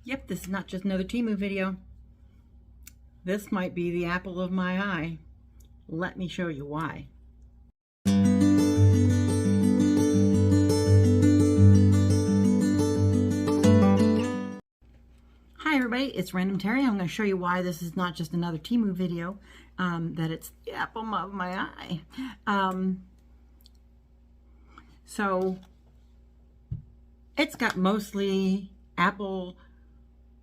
Yep, this is not just another Temu video. This might be the apple of my eye. Let me show you why. Hi everybody, it's Random Terry. I'm going to show you why this is not just another Temu video, that it's the apple of my eye. So it's got mostly Apple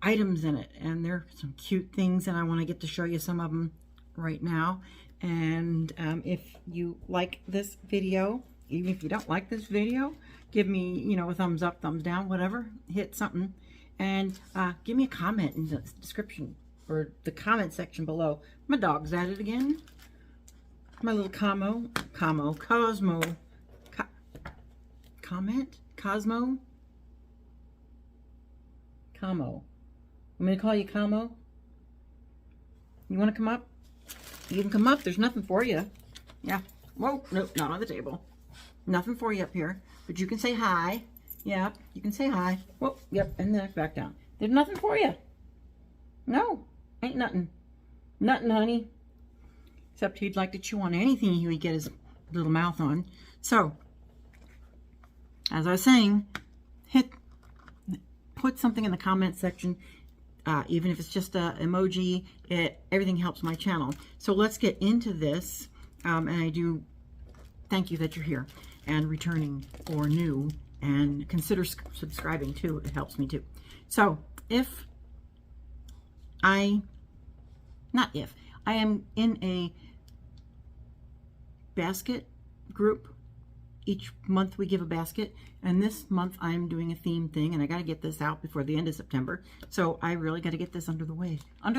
items in it, and there are some cute things, and I want to get to show you some of them right now. And if you like this video, even if you don't like this video, give me, a thumbs up, thumbs down, whatever, hit something, and give me a comment in the description or the comment section below. My dog's at it again. My little Cosmo, I'm going to call you Como. You want to come up? You can come up. There's nothing for you. Yeah. Whoa. Nope, not on the table. Nothing for you up here. But you can say hi. Yeah, you can say hi. Whoa. Yep. And then back down. There's nothing for you. No. Ain't nothing. Nothing, honey. Except he'd like to chew on anything he would get his little mouth on. So, as I was saying, put something in the comment section. Even if it's just an emoji, everything helps my channel. So let's get into this. And I do thank you that you're here and returning or new, and consider subscribing too. It helps me too. So I am in a basket group. Each month we give a basket, and this month I'm doing a theme thing, and I got to get this out before the end of September. So I really got to get this underway. I'm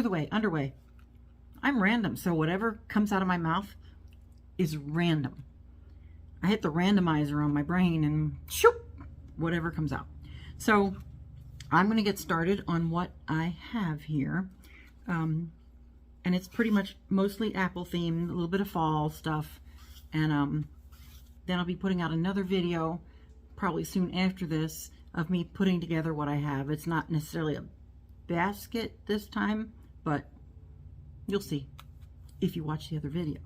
random, so whatever comes out of my mouth is random. I hit the randomizer on my brain and shoop, whatever comes out. So I'm going to get started on what I have here. And it's pretty much mostly Apple themed, a little bit of fall stuff, and then I'll be putting out another video probably soon after this of me putting together what I have. It's not necessarily a basket this time, but you'll see if you watch the other video.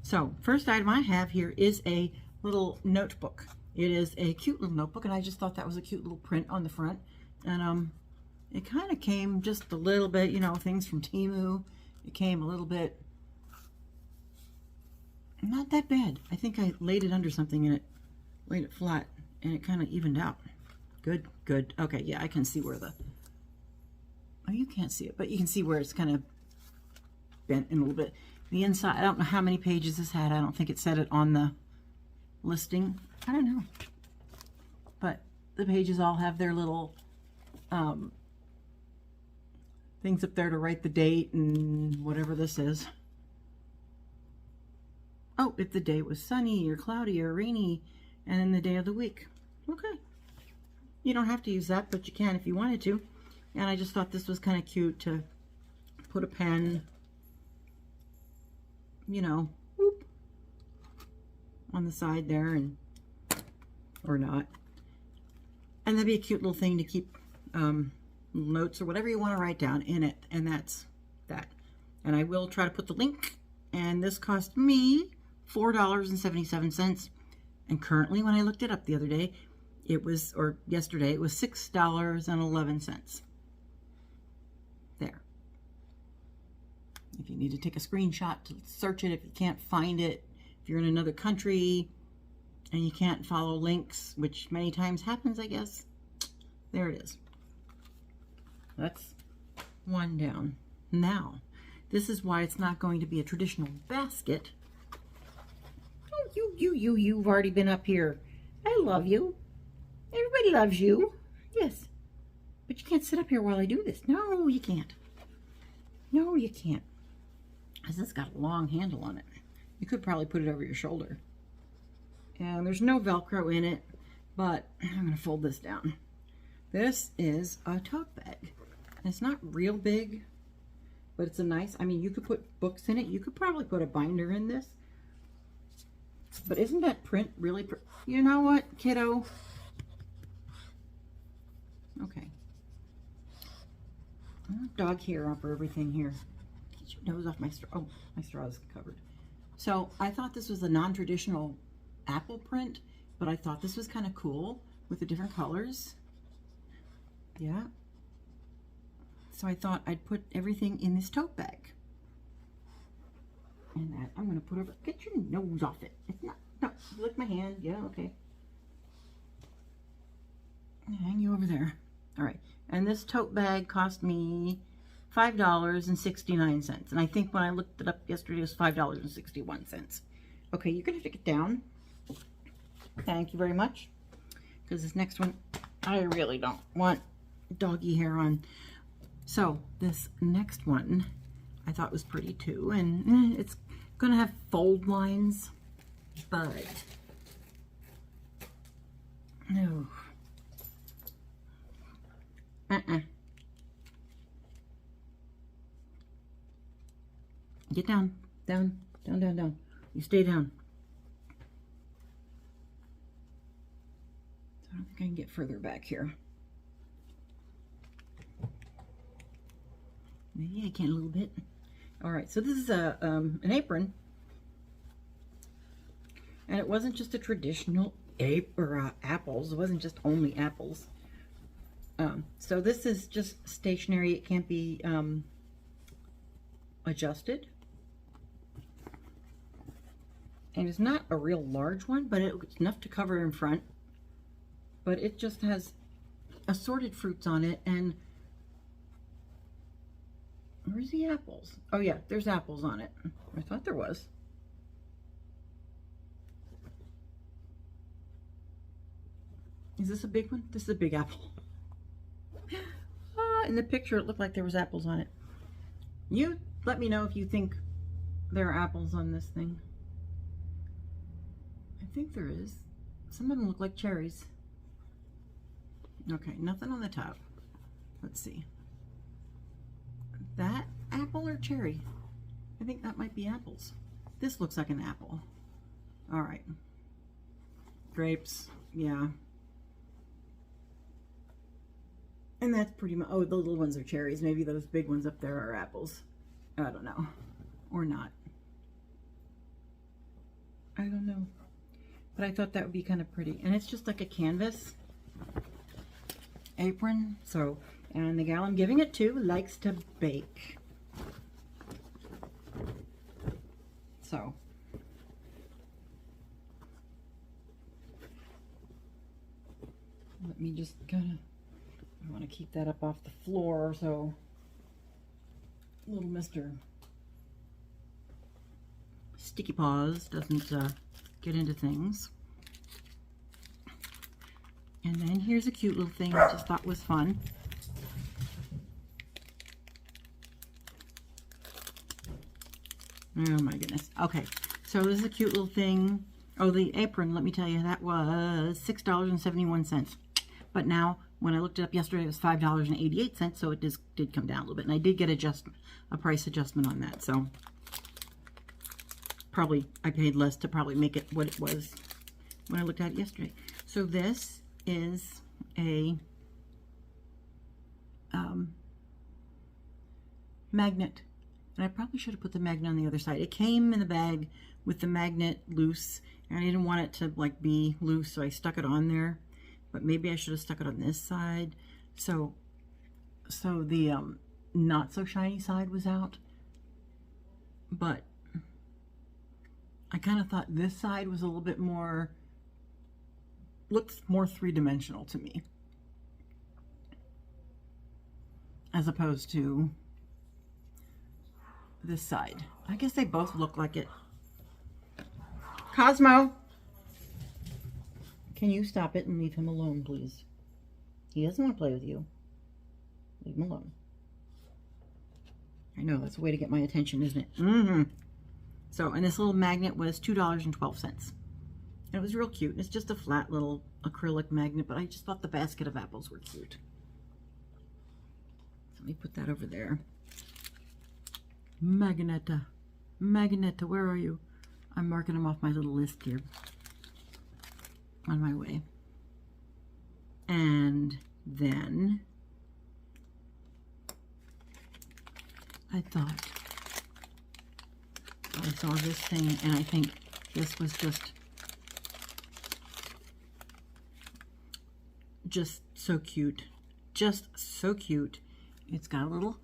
So first item I have here is a little notebook. It is a cute little notebook, and I just thought that was a cute little print on the front. And it kind of came just a little bit, things from Temu. It came a little bit, not that bad. I think I laid it under something and it laid it flat, and it kind of evened out. Good. Okay, yeah, I can see where oh, you can't see it, but you can see where it's kind of bent in a little bit. The inside, I don't know how many pages this had. I don't think it said it on the listing. I don't know. But the pages all have their little things up there to write the date and whatever this is. Oh, if the day was sunny or cloudy or rainy, and then the day of the week. Okay. You don't have to use that, but you can if you wanted to. And I just thought this was kind of cute to put a pen, whoop, on the side there, and or not. And that'd be a cute little thing to keep notes or whatever you want to write down in it. And that's that. And I will try to put the link. And this cost me $4.77, and currently when I looked it up the other day, yesterday, it was $6.11. There. If you need to take a screenshot to search it, if you can't find it, if you're in another country and you can't follow links, which many times happens, I guess, there it is. That's one down. Now, this is why it's not going to be a traditional basket. You've already been up here. I love you. Everybody loves you. Yes. But you can't sit up here while I do this. No, you can't. No, you can't. Because it's got a long handle on it. You could probably put it over your shoulder. And there's no Velcro in it, but I'm going to fold this down. This is a tote bag. It's not real big, but it's a nice, you could put books in it. You could probably put a binder in this. But isn't that print really you know what, kiddo? Okay. Dog hair off everything here. Get your nose off my straw. Oh, my straw is covered. So I thought this was a non-traditional apple print, but I thought this was kind of cool with the different colors. Yeah. So I thought I'd put everything in this tote bag. And that I'm going to put over. Get your nose off it. It's not. No, lick my hand. Yeah, okay. Hang you over there. All right. And this tote bag cost me $5.69. And I think when I looked it up yesterday, it was $5.61. Okay, you're going to have to get down. Thank you very much. Because this next one, I really don't want doggy hair on. So this next one, I thought was pretty too. And it's going to have fold lines. But, no. Get down, down, down, down, down. You stay down. So I don't think I can get further back here. Maybe I can a little bit. All right, so this is an apron. And it wasn't just a traditional apples. It wasn't just only apples. So this is just stationary. It can't be adjusted. And it's not a real large one, but it's enough to cover in front. But it just has assorted fruits on it. And where's the apples? Oh yeah, there's apples on it. I thought there was. Is this a big one? This is a big apple. In the picture, it looked like there was apples on it. You let me know if you think there are apples on this thing. I think there is. Some of them look like cherries. Okay, nothing on the top. Let's see. That apple or cherry? I think that might be apples. This looks like an apple. All right. Grapes, yeah. And that's pretty much, oh, the little ones are cherries. Maybe those big ones up there are apples. I don't know. Or not. I don't know. But I thought that would be kind of pretty. And it's just like a canvas apron. So, and the gal I'm giving it to likes to bake. So. Let me just kind of, I want to keep that up off the floor so little Mr. Sticky Paws doesn't get into things. And then here's a cute little thing I just thought was fun. Oh my goodness. Okay, so this is a cute little thing. Oh, the apron, let me tell you, that was $6.71. But now, when I looked it up yesterday, it was $5.88, so it did come down a little bit. And I did get a price adjustment on that, so probably I paid less to probably make it what it was when I looked at it yesterday. So this is a magnet. And I probably should have put the magnet on the other side. It came in the bag with the magnet loose, and I didn't want it to like be loose, so I stuck it on there. But maybe I should have stuck it on this side. So the not so shiny side was out. But I kind of thought this side was a little bit more, looks more three-dimensional to me. As opposed to this side. I guess they both look like it. Cosmo! Can you stop it and leave him alone, please? He doesn't want to play with you. Leave him alone. I know, that's a way to get my attention, isn't it? Mm-hmm. So, and this little magnet was $2.12. And it was real cute. It's just a flat little acrylic magnet, but I just thought the basket of apples were cute. So let me put that over there. Magneta. Magneta, where are you? I'm marking them off my little list here. On my way. And then I thought I saw this thing, and I think this was just so cute. Just so cute. It's got a little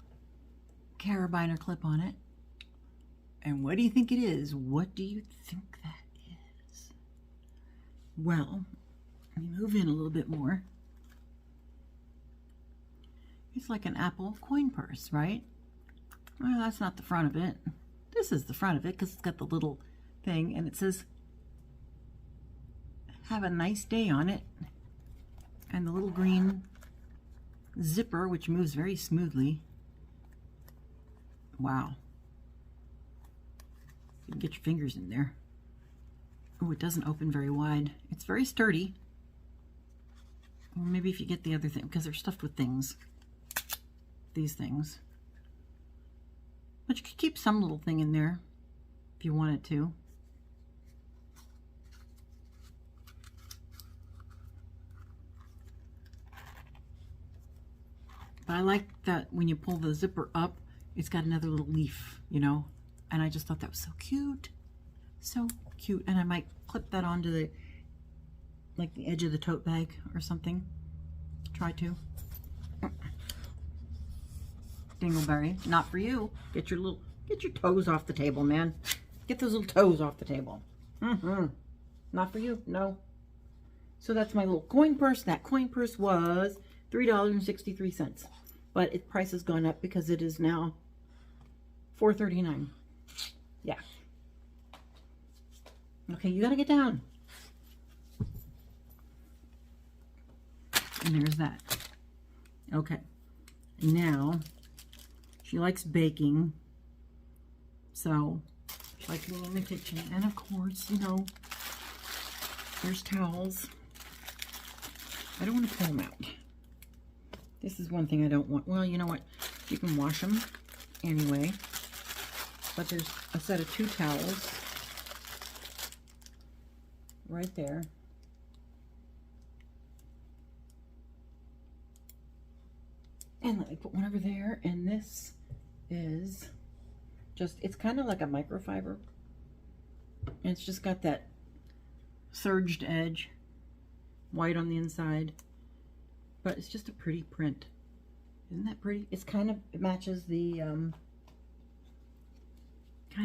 carabiner clip on it. And what do you think it is? What do you think that is? Well, let me move in a little bit more. It's like an Apple coin purse, right? Well, that's not the front of it. This is the front of it because it's got the little thing, and it says, "Have a nice day" on it. And the little green zipper, which moves very smoothly. Wow. You can get your fingers in there. Oh, it doesn't open very wide. It's very sturdy. Or maybe if you get the other thing, because they're stuffed with things. These things. But you could keep some little thing in there if you wanted to. But I like that when you pull the zipper up, it's got another little leaf, you know? And I just thought that was so cute. So cute. And I might clip that onto the, like the edge of the tote bag or something. Try to. Dingleberry, not for you. Get your toes off the table, man. Get those little toes off the table. Not for you, no. So that's my little coin purse. That coin purse was $3.63. But its price has gone up because it is now $4.39. Yeah. Okay, you gotta get down. And there's that. Okay. Now, she likes baking. So, she likes being in the kitchen. And of course, you know, there's towels. I don't want to pull them out. This is one thing I don't want. Well, you know what? You can wash them anyway. But there's a set of 2 towels right there. And let me put one over there. And this is just, it's kind of like a microfiber. And it's just got that serged edge, white on the inside. But it's just a pretty print. Isn't that pretty? It's kind of, it matches the, kind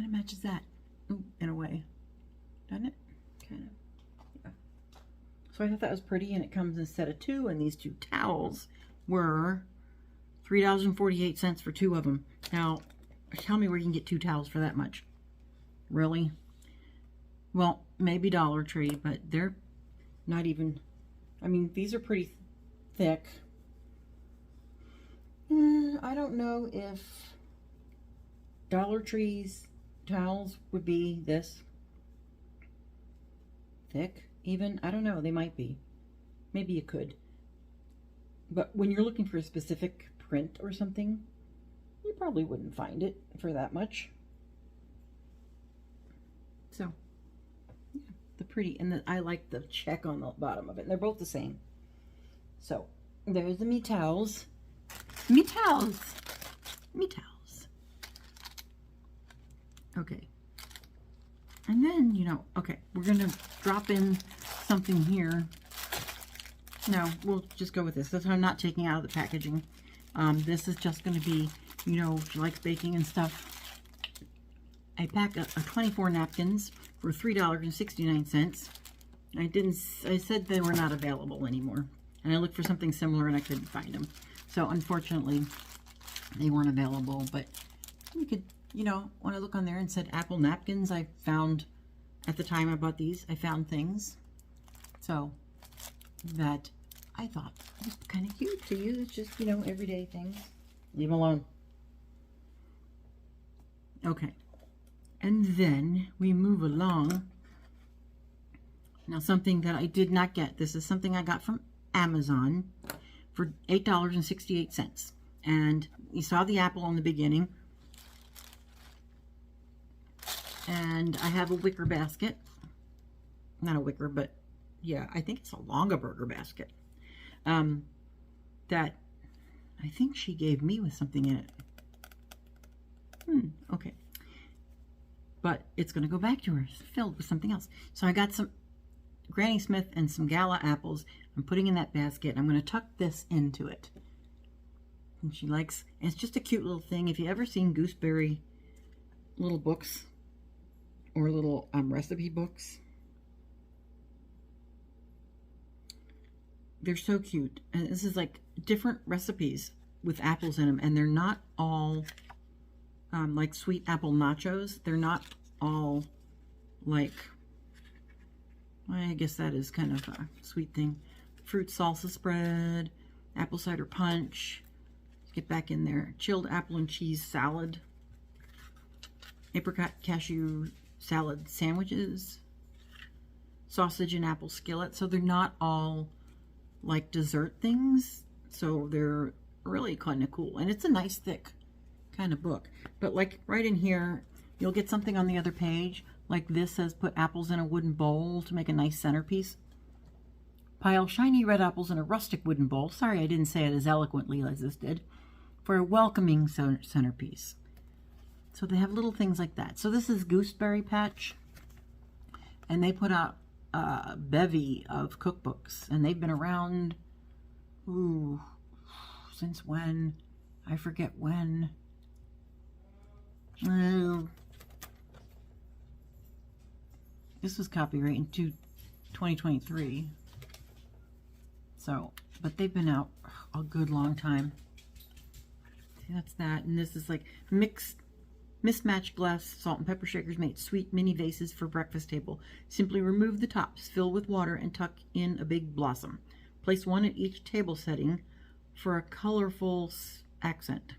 of matches that, in a way. Doesn't it? Kind of, yeah. So I thought that was pretty, and it comes in a set of 2, and these 2 towels were $3.48 for 2 of them. Now, tell me where you can get 2 towels for that much. Really? Well, maybe Dollar Tree, but they're not even, I mean, these are pretty thick. I don't know if Dollar Tree's towels would be this thick, even. I don't know, they might be. Maybe you could. But when you're looking for a specific print or something, you probably wouldn't find it for that much. So, yeah, the pretty, and I like the check on the bottom of it. They're both the same. So, there's the me towels. Me towels. Me towels. Okay. And then, you know, okay, we're going to drop in something here. No, we'll just go with this. That's what I'm not taking out of the packaging. This is just going to be, you know, if you like baking and stuff. A pack of 24 napkins for $3.69. I said they were not available anymore. And I looked for something similar and I couldn't find them. So unfortunately, they weren't available. But you could, you know, when I look on there and said Apple napkins, I found, at the time I bought these, I found things. So that I thought was kind of cute to use. Just, you know, everyday things. Leave them alone. Okay. And then we move along. Now, something that I did not get. This is something I got from Amazon for $8.68. And you saw the apple in the beginning. And I have a wicker basket. Not a wicker, but yeah, I think it's a Longaberger basket. That I think she gave me with something in it. Okay. But it's going to go back to her, filled with something else. So I got some Granny Smith and some Gala apples. I'm putting in that basket. I'm going to tuck this into it. And she likes, and it's just a cute little thing. If you ever seen gooseberry little books or little recipe books, they're so cute. And this is like different recipes with apples in them, and they're not all like sweet apple nachos. They're not all like, I guess that is kind of a sweet thing. Fruit salsa spread, apple cider punch. Let's get back in there. Chilled apple and cheese salad. Apricot cashew salad sandwiches. Sausage and apple skillet. So they're not all like dessert things. So they're really kind of cool. And it's a nice thick kind of book. But like right in here, you'll get something on the other page. Like this says put apples in a wooden bowl to make a nice centerpiece. Pile shiny red apples in a rustic wooden bowl. Sorry I didn't say it as eloquently as this did. For a welcoming centerpiece. So they have little things like that. So this is Gooseberry Patch. And they put out a bevy of cookbooks. And they've been around, since when? I forget when. This was copyright in 2023. So, but they've been out a good long time. See, that's that. And this is like mismatched glass salt and pepper shakers made sweet mini vases for breakfast table. Simply remove the tops, fill with water, and tuck in a big blossom. Place one at each table setting for a colorful accent.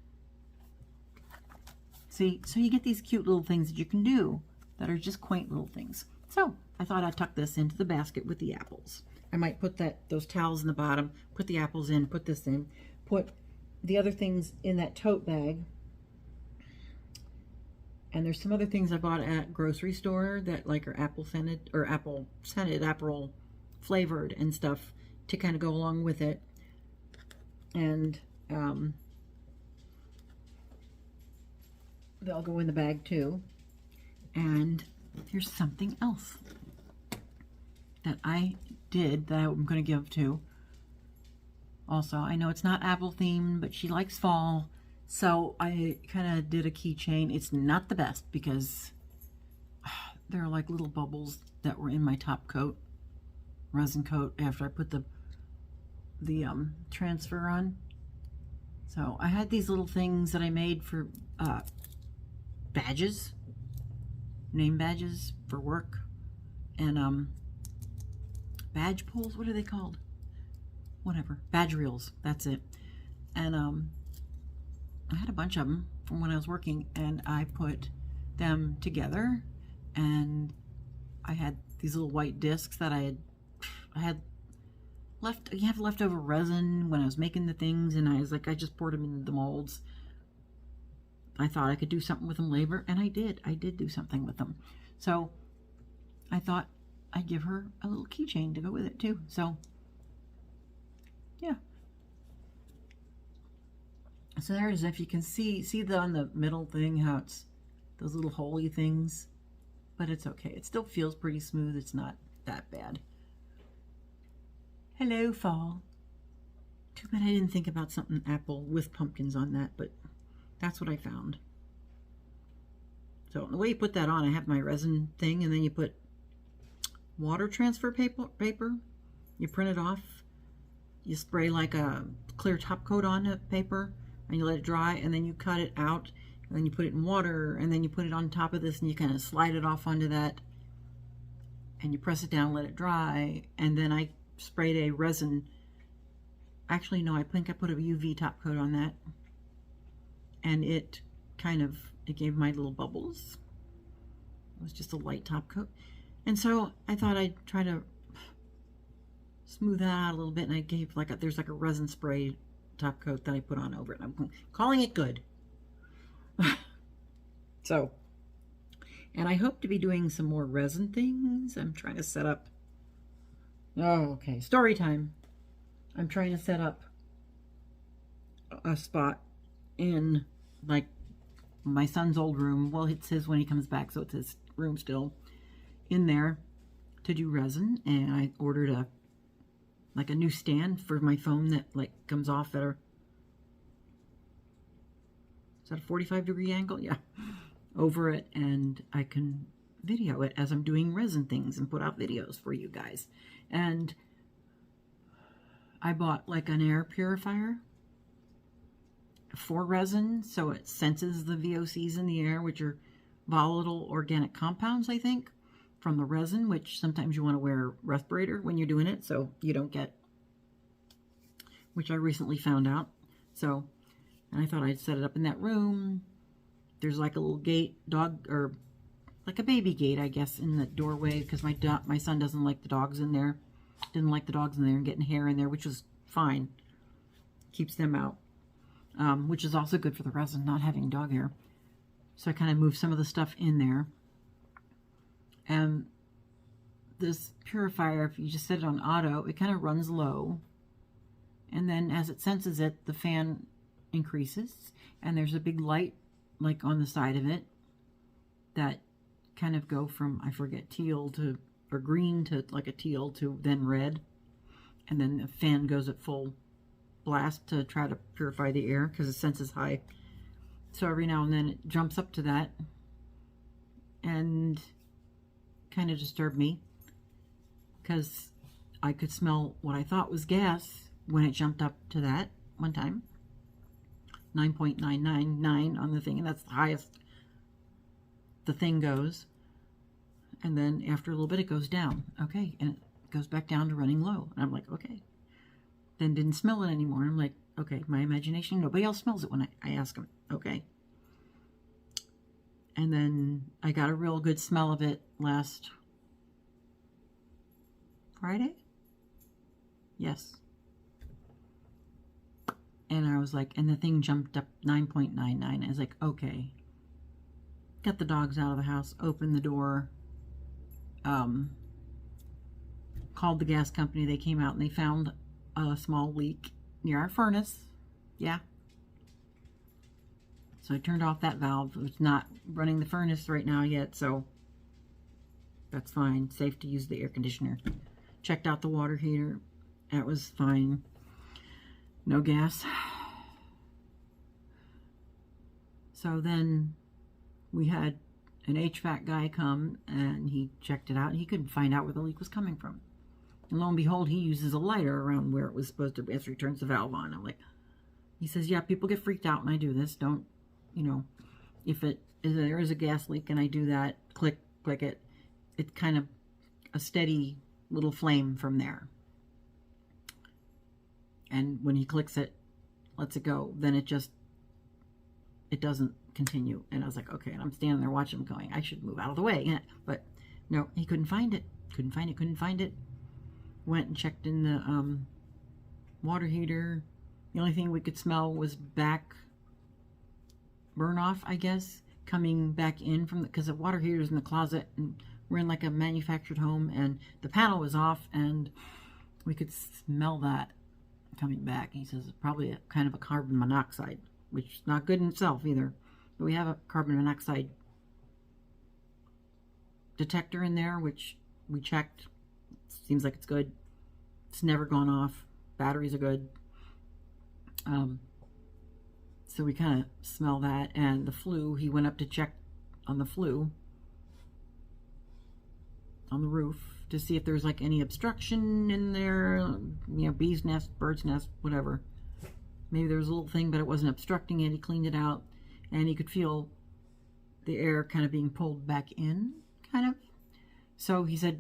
See, so you get these cute little things that you can do that are just quaint little things. So I thought I'd tuck this into the basket with the apples. I might put those towels in the bottom, put the apples in, put this in, put the other things in that tote bag. And there's some other things I bought at grocery store that like are apple scented or apple flavored and stuff to kind of go along with it. And they'll go in the bag too. And here's something else that I did that I'm going to give to. Also, I know it's not apple themed, but she likes fall. So I kind of did a keychain. It's not the best because there are like little bubbles that were in my top coat, resin coat, after I put the transfer on. So I had these little things that I made for badges, name badges for work, and badge pulls. What are they called? Whatever. Badge reels. That's it. And I had a bunch of them from when I was working, and I put them together, and I had these little white discs that I had left. You have leftover resin when I was making the things, and I was like, I just poured them in the molds. I thought I could do something with them later, and I did. I did do something with them. So I thought I'd give her a little keychain to go with it too. So yeah. So there it is. If you can see on the middle thing how it's those little holy things, but it's okay. It still feels pretty smooth. It's not that bad. Hello, fall. Too bad I didn't think about something apple with pumpkins on that, but that's what I found. So the way you put that on, I have my resin thing, and then you put water transfer paper. You print it off. You spray like a clear top coat on the paper, and you let it dry, and then you cut it out, and then you put it in water, and then you put it on top of this, and you kind of slide it off onto that, and you press it down, let it dry, and then I sprayed a resin. Actually, no, I think I put a UV top coat on that, and it gave my little bubbles. It was just a light top coat, and so I thought I'd try to smooth that out a little bit, and I gave there's like a resin spray top coat that I put on over it. I'm calling it good. So, and I hope to be doing some more resin things. I'm trying to set up, okay, story time. I'm trying to set up a spot in like my son's old room. Well, it's his when he comes back, so it's his room still, in there to do resin. And I ordered a new stand for my phone that like comes off at a, is that a 45-degree angle? Yeah, over it, and I can video it as I'm doing resin things and put out videos for you guys. And I bought like an air purifier for resin, so it senses the VOCs in the air, which are volatile organic compounds, I think, from the resin, which sometimes you want to wear a respirator when you're doing it so you don't get, which I recently found out. So, and I thought I'd set it up in that room. There's like a little gate, dog, or like a baby gate, I guess, in the doorway, because my son doesn't like the dogs in there. Didn't like the dogs in there and getting hair in there, which was fine. Keeps them out. Which is also good for the resin, not having dog hair. So I kind of moved some of the stuff in there. And this purifier, if you just set it on auto, it kind of runs low. And then as it senses it, the fan increases. And there's a big light like on the side of it that kind of go from, I forget, teal to, or green to like a teal to then red. And then the fan goes at full blast to try to purify the air because it senses high. So every now and then it jumps up to that and kind of disturbed me because I could smell what I thought was gas when it jumped up to that one time. 9.999 on the thing, and that's the highest the thing goes. And then after a little bit it goes down. Okay, and it goes back down to running low. And I'm like, okay. Then didn't smell it anymore. I'm like, okay, my imagination, nobody else smells it when I ask them. Okay. And then I got a real good smell of it last Friday? Yes. And I was like, and the thing jumped up 9.99. I was like, okay. Got the dogs out of the house, opened the door, called the gas company. They came out and they found a small leak near our furnace. Yeah. So I turned off that valve. It's not running the furnace right now yet, so that's fine. Safe to use the air conditioner. Checked out the water heater. That was fine. No gas. So then we had an HVAC guy come and he checked it out and he couldn't find out where the leak was coming from. And lo and behold, he uses a lighter around where it was supposed to be as he turns the valve on. I'm like, he says, yeah, people get freaked out when I do this. Don't, you know, if there is a gas leak and I do that, click it, it's kind of a steady little flame from there. And when he clicks it, lets it go, then it doesn't continue. And I was like, okay, and I'm standing there watching him going, I should move out of the way. But no, he couldn't find it. Couldn't find it. Went and checked in the water heater. The only thing we could smell was back burn off, I guess, coming back in from because the water heater's in the closet and we're in like a manufactured home and the panel was off and we could smell that coming back. He says it's probably a kind of a carbon monoxide, which is not good in itself either. But we have a carbon monoxide detector in there, which we checked. Seems like it's good. It's never gone off. Batteries are good. So we kind of smell that. And the flue, he went up to check on the flue on the roof to see if there's like any obstruction in there, you know, bee's nest, bird's nest, whatever. Maybe there was a little thing, but it wasn't obstructing it. He cleaned it out and he could feel the air kind of being pulled back in, kind of. So he said,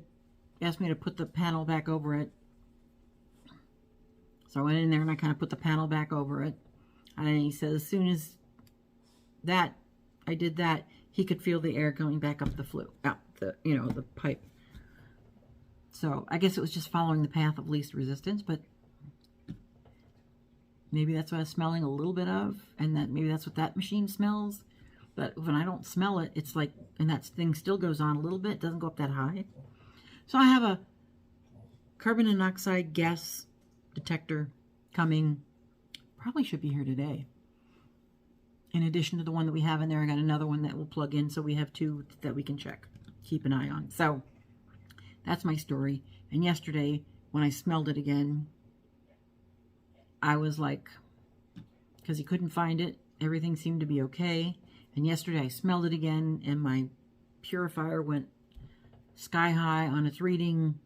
asked me to put the panel back over it. So I went in there and I kind of put the panel back over it. And he said as soon as that, I did that, he could feel the air going back up the flue, out the, you know, the pipe. So I guess it was just following the path of least resistance, but maybe that's what I was smelling a little bit of, and that maybe that's what that machine smells. But when I don't smell it, it's like, and that thing still goes on a little bit, doesn't go up that high. So I have a carbon monoxide gas detector coming, probably should be here today. In addition to the one that we have in there, I got another one that will plug in, so we have two that we can check, keep an eye on. So that's my story. And yesterday, when I smelled it again, I was like, because he couldn't find it, everything seemed to be okay. And yesterday I smelled it again, and my purifier went sky high on its reading,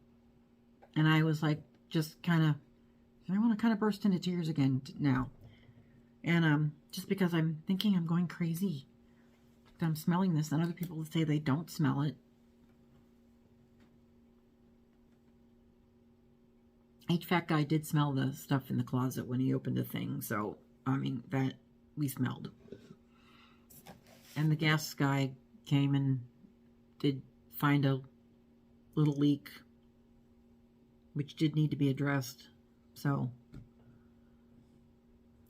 and I was like, just kind of, I want to kind of burst into tears again now. And just because I'm thinking I'm going crazy that I'm smelling this, and other people say they don't smell it. HVAC guy did smell the stuff in the closet when he opened the thing, so I mean that we smelled. And the gas guy came and did find a little leak, which did need to be addressed. So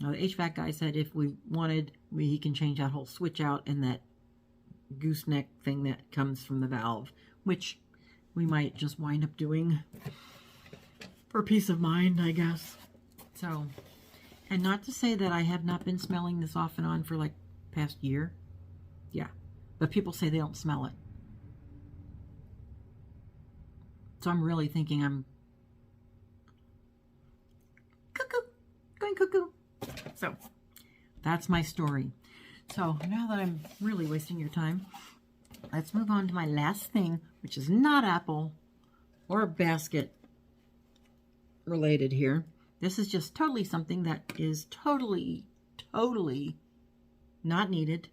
now the HVAC guy said if we wanted, he can change that whole switch out and that gooseneck thing that comes from the valve, which we might just wind up doing for peace of mind, I guess. So, and not to say that I have not been smelling this off and on for like past year. Yeah, but people say they don't smell it. So I'm really thinking I'm cuckoo, going cuckoo. So that's my story. So now that I'm really wasting your time, let's move on to my last thing, which is not Apple or basket related here. This is just totally something that is totally not needed,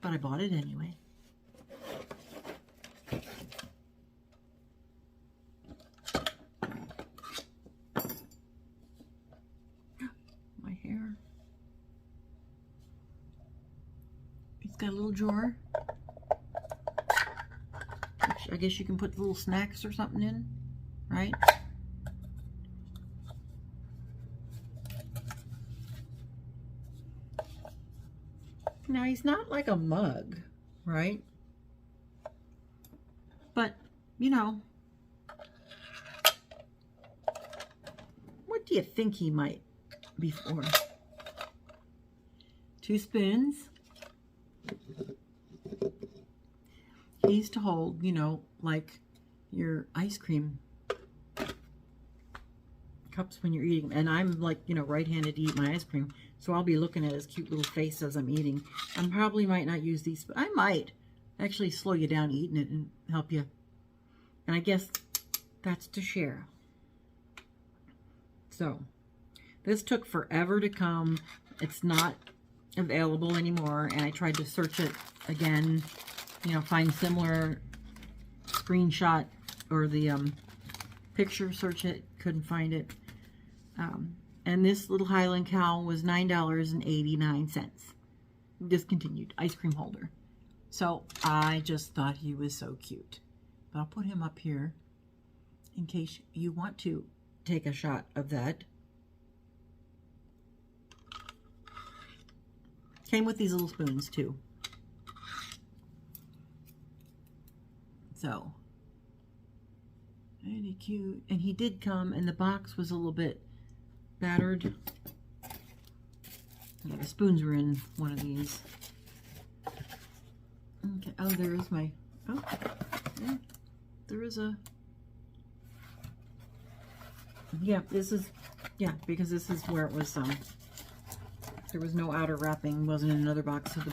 but I bought it anyway. My hair. It's got a little drawer, which I guess you can put little snacks or something in, right? Now, he's not like a mug, right? But, you know, what do you think he might be for? 2 spoons. He's to hold, you know, like your ice cream cups when you're eating. And I'm like, you know, right-handed to eat my ice cream. So I'll be looking at his cute little face as I'm eating. I probably might not use these, but I might actually slow you down eating it and help you. And I guess that's to share. So this took forever to come. It's not available anymore. And I tried to search it again, you know, find similar screenshot or the picture, search it, couldn't find it. And this little Highland cow was $9.89. Discontinued ice cream holder. So I just thought he was so cute. But I'll put him up here in case you want to take a shot of that. Came with these little spoons too. So, really cute. And he did come, and the box was a little bit battered. Yeah, the spoons were in one of these. Okay. Oh, there is my. Oh, yeah, there is a. Yeah, this is. Yeah, because this is where it was. There was no outer wrapping. Wasn't in another box, so the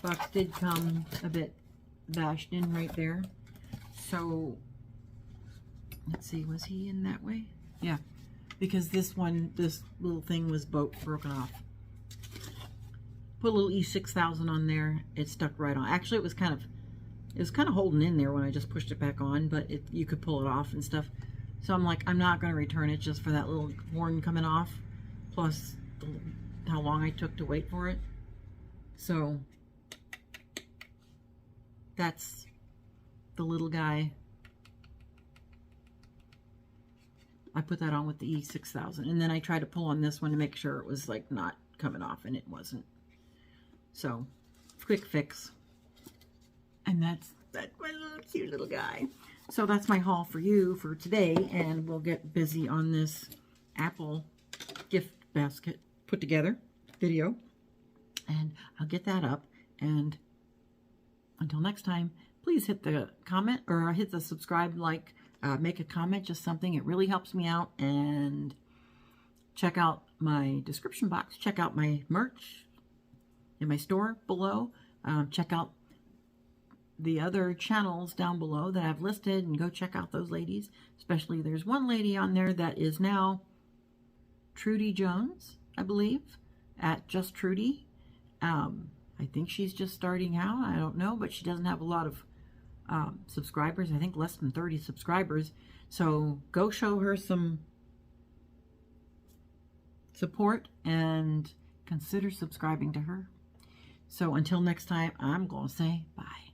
box did come a bit bashed in right there. So let's see. Was he in that way? Yeah. Because this little thing was broken off. Put a little E6000 on there. It stuck right on. Actually, it was kind of holding in there when I just pushed it back on, but you could pull it off and stuff. So I'm like, I'm not going to return it just for that little horn coming off, plus how long I took to wait for it. So that's the little guy. I put that on with the E6000, and then I tried to pull on this one to make sure it was like not coming off, and it wasn't. So, quick fix. And that's my little cute little guy. So that's my haul for you for today, and we'll get busy on this Apple gift basket put together video. And I'll I'll get that up. And until next time, please hit the comment or hit the subscribe, like, make a comment, just something. It really helps me out. And check out my description box. Check out my merch in my store below. Check out the other channels down below that I've listed, and go check out those ladies. Especially there's one lady on there that is now Trudy Jones, I believe, at Just Trudy. I think she's just starting out. I don't know, but she doesn't have a lot of subscribers. I think less than 30 subscribers. So go show her some support and consider subscribing to her. So until next time, I'm going to say bye.